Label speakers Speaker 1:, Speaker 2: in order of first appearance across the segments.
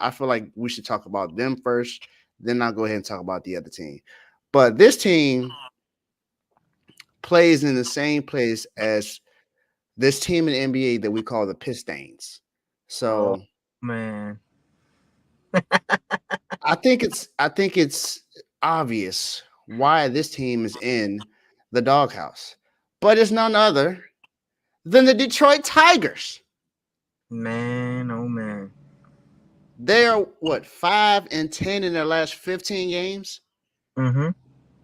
Speaker 1: I feel like we should talk about them first. Then I'll go ahead and talk about the other team. But this team plays in the same place as this team in the NBA that we call the Pistons.
Speaker 2: Oh
Speaker 1: So
Speaker 2: man.
Speaker 1: I think it's obvious why this team is in the doghouse, but it's none other than the Detroit Tigers.
Speaker 2: Man, oh man.
Speaker 1: They are what 5-10 in their last 15 games.
Speaker 2: Mm-hmm.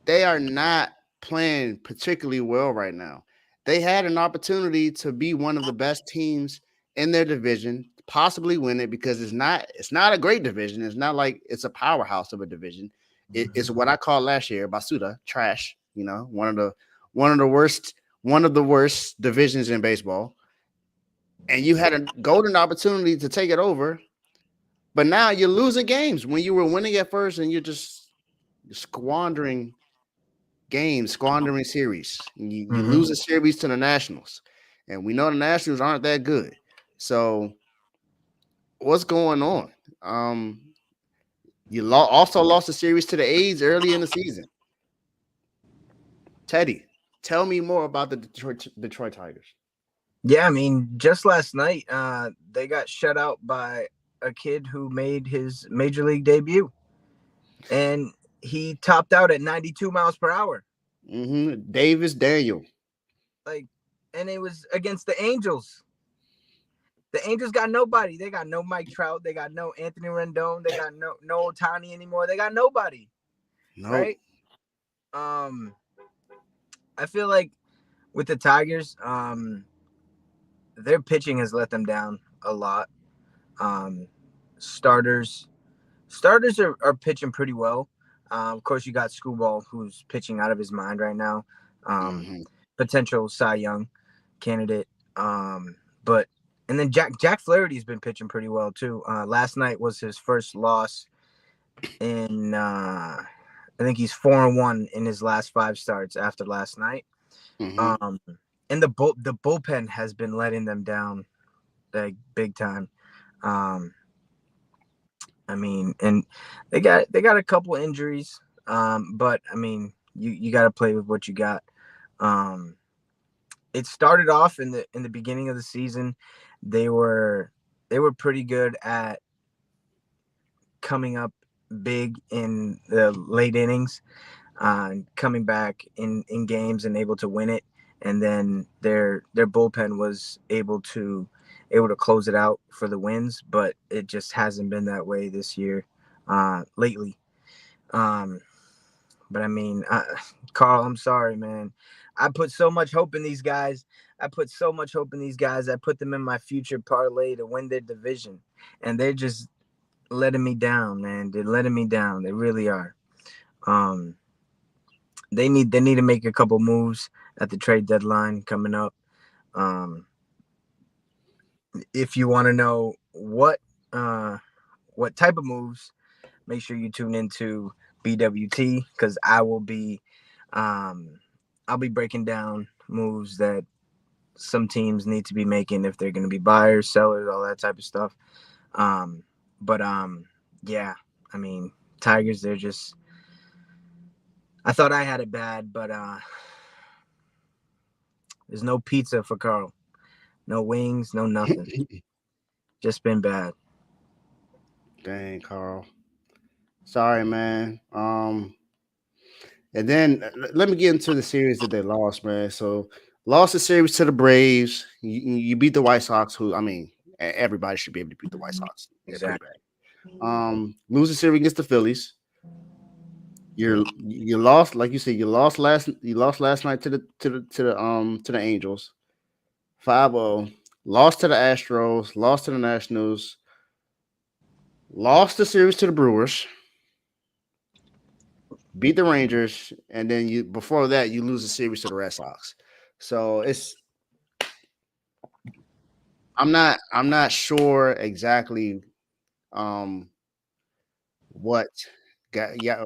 Speaker 1: They are not playing particularly well right now. They had an opportunity to be one of the best teams in their division, possibly win it because it's not a great division. It's not like it's a powerhouse of a division. It's what I called last year Basuda trash. One of the worst divisions in baseball. And you had a golden opportunity to take it over, but now you're losing games when you were winning at first, and you're just squandering games, squandering series. You
Speaker 2: Mm-hmm.
Speaker 1: lose a series to the Nationals, and we know the Nationals aren't that good. So what's going on? Um, also lost a series to the A's early in the season. Teddy, tell me more about the Detroit Tigers.
Speaker 2: Yeah, I mean, just last night, they got shut out by a kid who made his major league debut, and he topped out at 92 miles per hour.
Speaker 1: Davis Daniel.
Speaker 2: Like, and it was against the Angels. The Angels got nobody. They got no Mike Trout. They got no Anthony Rendon. They got no Otani anymore. They got nobody,
Speaker 1: Nope.
Speaker 2: right? I feel like with the Tigers, their pitching has let them down a lot. Um, starters are pitching pretty well. Of course, you got Screwball, who's pitching out of his mind right now. Um,
Speaker 1: hmm
Speaker 2: Potential Cy Young candidate. But and then Jack Flaherty's been pitching pretty well too. Last night was his first loss in. I think he's 4-1 in his last 5 starts after last night.
Speaker 1: hmm
Speaker 2: Um, and the bullpen has been letting them down like big time. Um, I mean, and they got a couple injuries. But I mean, you got to play with what you got. Um, it started off in the beginning of the season. They were they were pretty good at coming up big in the late innings, coming back in games and able to win it. And then their bullpen was able to close it out for the wins, but it just hasn't been that way this year, lately. Um, but I mean, Carl, I'm sorry, man. I put so much hope in these guys. I put so much hope in these guys. I put them in my future parlay to win their division, and they're just letting me down, man. They're letting me down. They really are. Um, they need to make a couple moves at the trade deadline coming up. Um, if you want to know what type of moves, make sure you tune into BWT because um, I'll be breaking down moves that some teams need to be making if they're going to be buyers, sellers, all that type of stuff. But yeah, I mean, Tigers, they're just. I thought I had it bad, but there's no pizza for Carl, no wings, no nothing. Just been bad.
Speaker 1: Dang, Carl. Sorry, man. And then let me get into the series that they lost, man. So lost the series to the Braves. You beat the White Sox, who I mean, everybody should be able to beat the White Sox. They're pretty
Speaker 2: Exactly.
Speaker 1: bad. Lose the series against the Phillies. You lost, like you said, you lost last night to the Angels. 5-0. Lost to the Astros, lost to the Nationals, lost the series to the Brewers, beat the Rangers, and then you before that you lose the series to the Red Sox. So I'm not sure exactly um what got yeah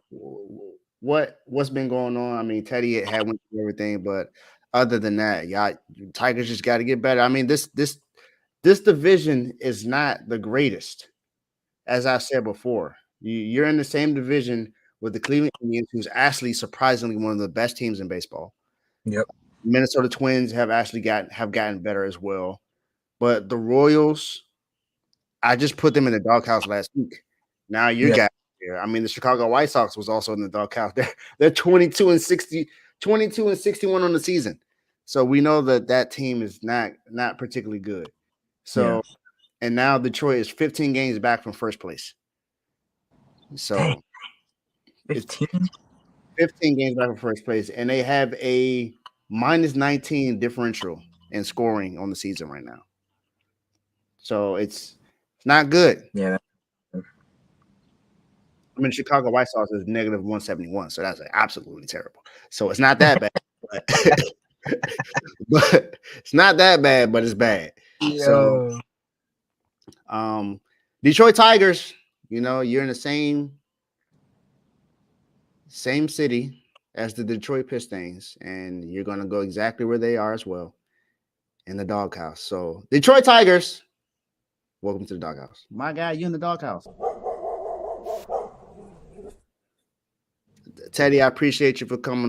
Speaker 1: what's been going on. I mean, Teddy had went through everything, but other than that, y'all Tigers just got to get better. I mean, this division is not the greatest as I said before, you're in the same division with the Cleveland Indians, who's actually surprisingly one of the best teams in baseball.
Speaker 2: Yep.
Speaker 1: Minnesota Twins have actually gotten better as well. But the Royals, I just put them in the doghouse last week. Now you
Speaker 2: Yep.
Speaker 1: got here. I mean, the Chicago White Sox was also in the doghouse. They're 22 and 60, 22 and 61 on the season. So we know that team is not particularly good. So and now Detroit is 15 games back from first place. So
Speaker 2: Dang.
Speaker 1: it's
Speaker 2: 15?
Speaker 1: 15 games back from first place, and they have a minus 19 differential in scoring on the season right now. So it's not good.
Speaker 2: Yeah.
Speaker 1: I mean, Chicago White Sox is negative 171, so that's absolutely terrible. So it's not that bad, but it's not that bad, but it's bad.
Speaker 2: Yo.
Speaker 1: So, Detroit Tigers, you're in the same city as the Detroit Pistons, and you're gonna go exactly where they are as well, in the doghouse. So, Detroit Tigers, welcome to the doghouse. My guy, you in the doghouse. Teddy, I appreciate you for coming